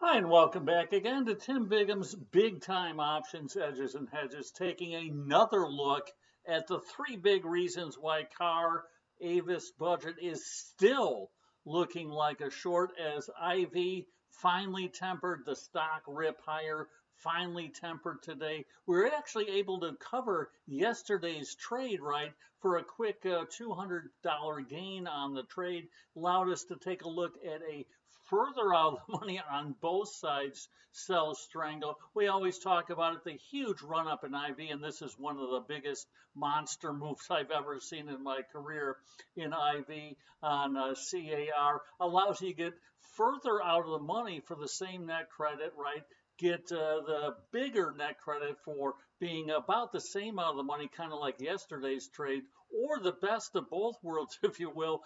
Hi, and welcome back again to Tim Bigham's Big Time Options, Edges and Hedges, taking another look at the three big reasons why Carr Avis budget is still looking like a short as IV finally tempered, the stock rip higher, finally tempered today. We're actually able to cover yesterday's trade, right, for a quick $200 gain on the trade. Allowed us to take a look at a further out of the money on both sides sell strangle. We always talk about it, the huge run up in IV, and this is one of the biggest monster moves I've ever seen in my career in IV on CAR. Allows you to get further out of the money for the same net credit, right? Get the bigger net credit for being about the same out of the money, kind of like yesterday's trade, or the best of both worlds, if you will.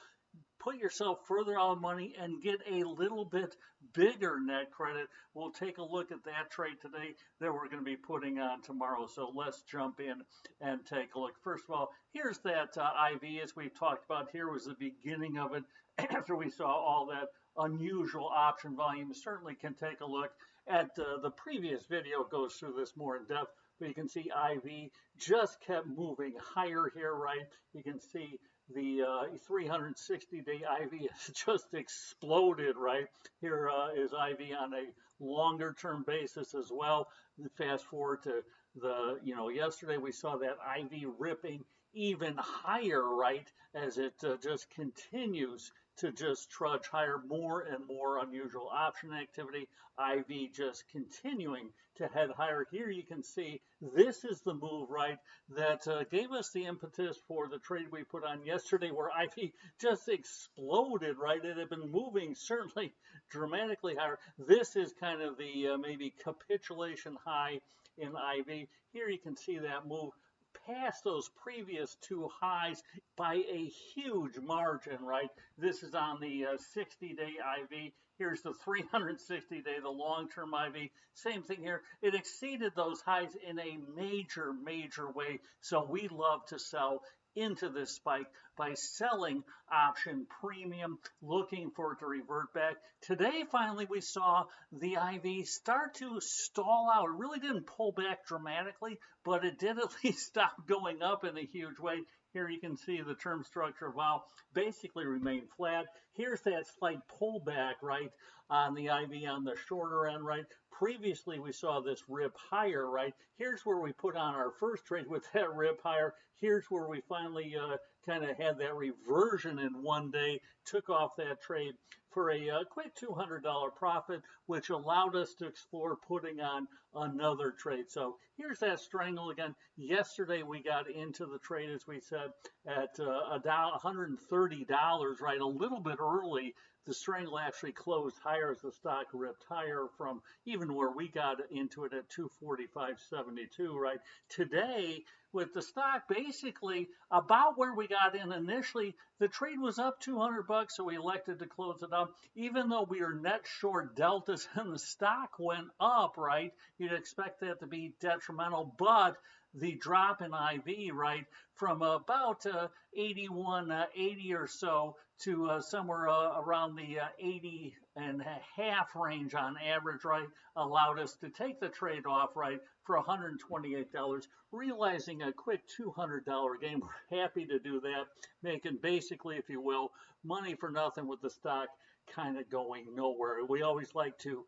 Put yourself further out of money and get a little bit bigger net credit. We'll take a look at that trade today that we're going to be putting on tomorrow. So let's jump in and take a look. First of all, here's that IV as we've talked about. Here was the beginning of it after we saw all that unusual option volume. Certainly can take a look at the previous video. Goes through this more in depth. But you can see IV just kept moving higher here, right? You can see the 360-day IV has just exploded, right? Here is IV on a longer term basis as well. Fast forward to yesterday we saw that IV ripping even higher, right? As it just continues to just trudge higher, more and more unusual option activity. IV just continuing to head higher. Here you can see this is the move, right, that gave us the impetus for the trade we put on yesterday where IV just exploded, right? It had been moving certainly dramatically higher. This is kind of the maybe capitulation high in IV. Here you can see that move past those previous two highs by a huge margin, right? This is on the 60-day IV. Here's the 360-day, the long-term IV. Same thing here. It exceeded those highs in a major, major way. So we love to sell into this spike by selling option premium, looking for it to revert back. Today, finally, we saw the IV start to stall out. It really didn't pull back dramatically, but it did at least stop going up in a huge way. Here you can see the term structure vol basically remained flat. Here's that slight pullback, right, on the IV on the shorter end, right? Previously, we saw this rip higher, right? Here's where we put on our first trade with that rip higher. Here's where we finally kind of had that reversion in one day, took off that trade for a quick $200 profit, which allowed us to explore putting on another trade. So here's that strangle again. Yesterday we got into the trade, as we said, at $130, right? A little bit early. The strangle actually closed higher as the stock ripped higher from even where we got into it at 245.72, right? Today, with the stock basically about where we got in initially, the trade was up 200 bucks, so we elected to close it up. Even though we are net short deltas and the stock went up, right? You'd expect that to be detrimental, but the drop in IV, right, from about 81.80 or so to somewhere around the 80 and a half range on average, right, allowed us to take the trade off, right, for $128, realizing a quick $200 gain. We're happy to do that, making basically, if you will, money for nothing with the stock kind of going nowhere. We always like to,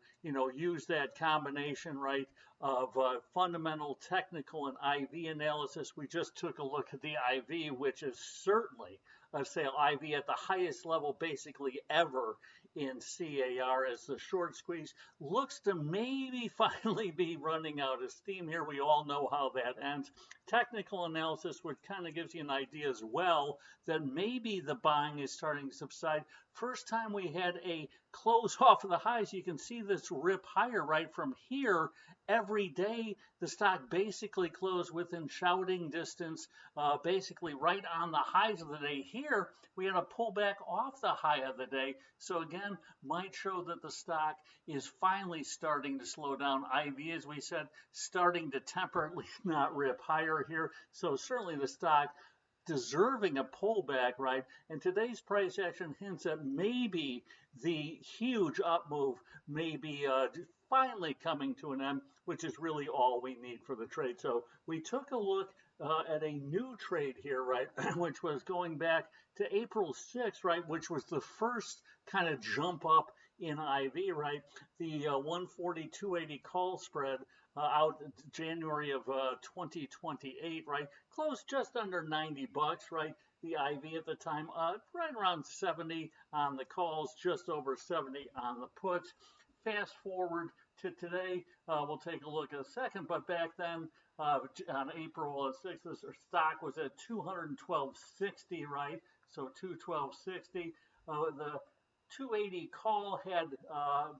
use that combination, right, of fundamental, technical, and IV analysis. We just took a look at the IV, which is certainly a sale IV at the highest level basically ever in CAR, as the short squeeze looks to maybe finally be running out of steam here. We all know how that ends. Technical analysis, which kind of gives you an idea as well that maybe the buying is starting to subside. First time we had a close off of the highs, you can see this rip higher right from here. Every day the stock basically closed within shouting distance, basically right on the highs of the day. Here we had a pullback off the high of the day, so again might show that the stock is finally starting to slow down. IV, as we said, starting to temper, at least not rip higher here. So certainly the stock deserving a pullback, right? And today's price action hints at maybe the huge up move may be finally coming to an end, which is really all we need for the trade. So we took a look at a new trade here, right, which was going back to April 6th, right, which was the first kind of jump up in IV, right? The 140-280 call spread out January of 2028, right? Closed just under 90 bucks, right? The IV at the time, right around 70 on the calls, just over 70 on the puts. Fast forward to today, we'll take a look in a second, but back then, on April 6th, the stock was at 212.60, right? So 212.60. The 280 call had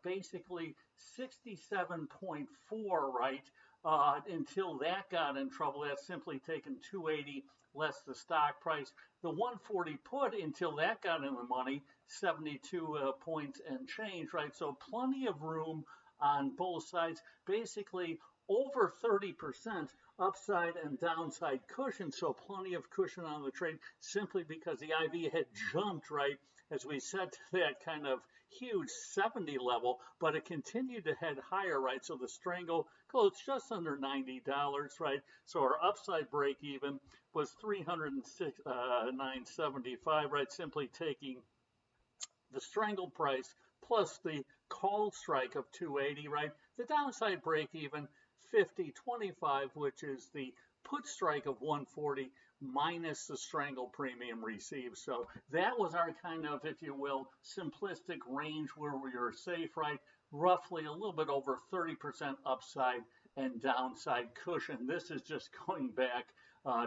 basically 67.4, right? Until that got in trouble. That's simply taken 280 less the stock price. The 140 put, until that got in the money, 72 points and change, right? So plenty of room on both sides. Basically over 30% upside and downside cushion. So plenty of cushion on the trade simply because the IV had jumped, right, as we said, to that kind of huge 70 level, but it continued to head higher, right? So the strangle closed just under $90, right? So our upside break even was 309.75, right? Simply taking the strangle price plus the call strike of 280, right? The downside break even 50.25, which is the put strike of 140 minus the strangle premium received. So that was our kind of, if you will, simplistic range where we were safe, right? Roughly a little bit over 30% upside and downside cushion. This is just going back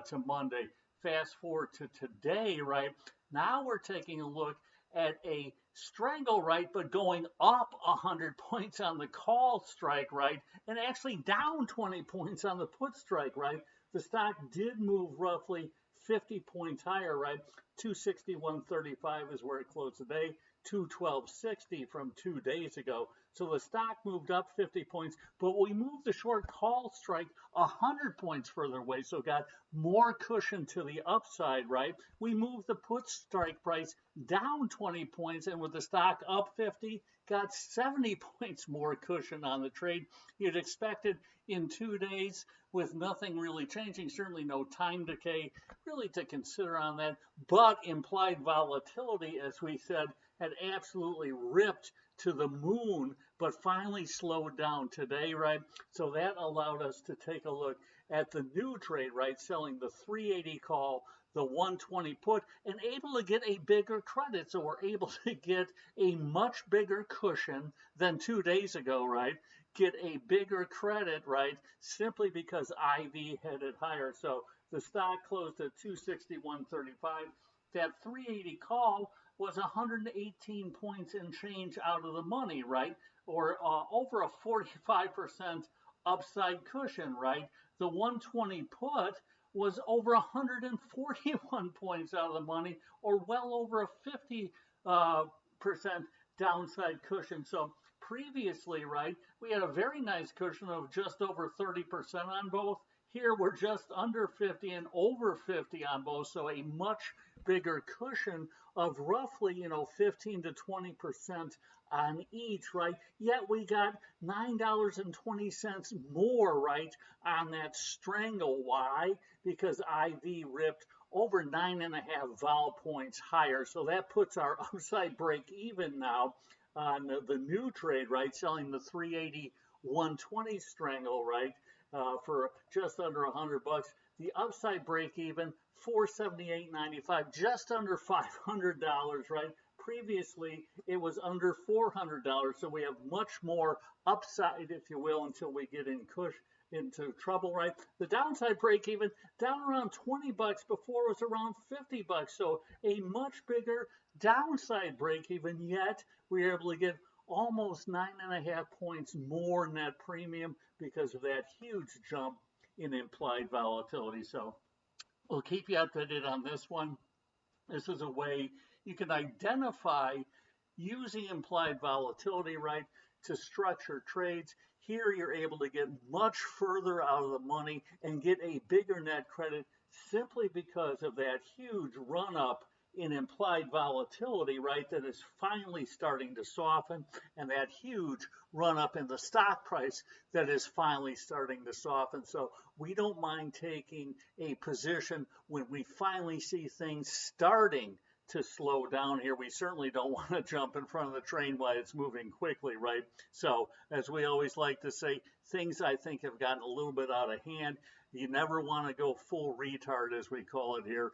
to Monday. Fast forward to today, right? Now we're taking a look at a strangle, right, but going up 100 points on the call strike, right, and actually down 20 points on the put strike, right. The stock did move roughly 50 points higher, right. 261.35 is where it closed today. 212.60 from 2 days ago. So the stock moved up 50 points, but we moved the short call strike 100 points further away, so got more cushion to the upside, right? We moved the put strike price down 20 points, and with the stock up 50, got 70 points more cushion on the trade. You'd expect it in 2 days with nothing really changing, certainly no time decay really to consider on that, but implied volatility, as we said, had absolutely ripped to the moon, but finally slowed down today, right? So that allowed us to take a look at the new trade, right? Selling the 380 call, the 120 put, and able to get a bigger credit. So we're able to get a much bigger cushion than 2 days ago, right? Get a bigger credit, right? Simply because IV headed higher. So the stock closed at 261.35. That 380 call was 118 points and change out of the money, right? Or over a 45% upside cushion, right? The 120 put was over 141 points out of the money, or well over a 50% downside cushion. So previously, right, we had a very nice cushion of just over 30% on both. Here we're just under 50 and over 50 on both, so a much bigger cushion of roughly, 15 to 20% on each, right? Yet we got $9.20 more, right, on that strangle. Why? Because IV ripped over 9.5 vol points higher. So that puts our upside break even now on the new trade, right? Selling the 380 120 strangle, right? For just under $100. The upside break even 478.95, just under $500, right? Previously it was under $400, so we have much more upside, if you will, until we get into trouble, right? The downside break even down around $20. Before it was around $50, so a much bigger downside break even, yet we were able to get almost 9.5 points more net premium because of that huge jump in implied volatility. So we'll keep you updated on this one. This is a way you can identify using implied volatility, right, to structure trades. Here you're able to get much further out of the money and get a bigger net credit simply because of that huge run up in implied volatility, right, that is finally starting to soften, and that huge run up in the stock price that is finally starting to soften. So we don't mind taking a position when we finally see things starting to slow down here. We certainly don't want to jump in front of the train while it's moving quickly, right? So, as we always like to say, things I think have gotten a little bit out of hand. You never want to go full retard, as we call it here.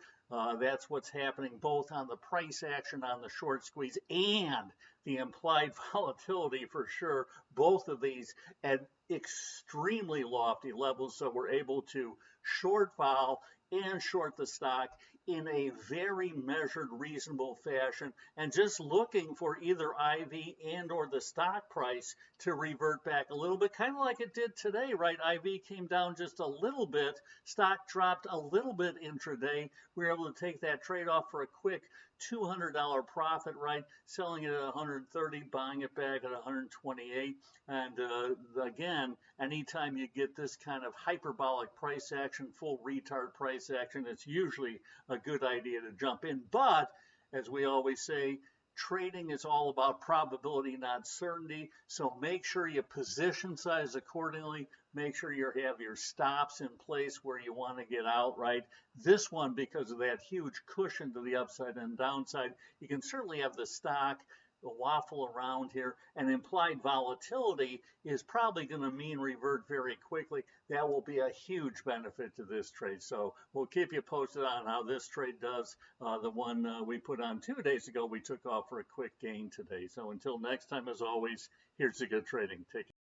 That's what's happening both on the price action on the short squeeze and the implied volatility for sure. Both of these at extremely lofty levels, so we're able to short vol and short the stock in a very measured, reasonable fashion, and just looking for either IV and or the stock price to revert back a little bit, kind of like it did today, right? IV came down just a little bit, stock dropped a little bit intraday. We were able to take that trade off for a quick $200 profit, right? Selling it at 130, buying it back at 128. And again, anytime you get this kind of hyperbolic price action, full retard price action, it's usually a good idea to jump in. But as we always say, trading is all about probability, not certainty. So make sure you position size accordingly. Make sure you have your stops in place where you want to get out, right? This one, because of that huge cushion to the upside and downside, you can certainly have the stock waffle around here, and implied volatility is probably going to mean revert very quickly. That will be a huge benefit to this trade. So we'll keep you posted on how this trade does. The one we put on 2 days ago, we took off for a quick gain today. So until next time, as always, here's to good trading. Take care.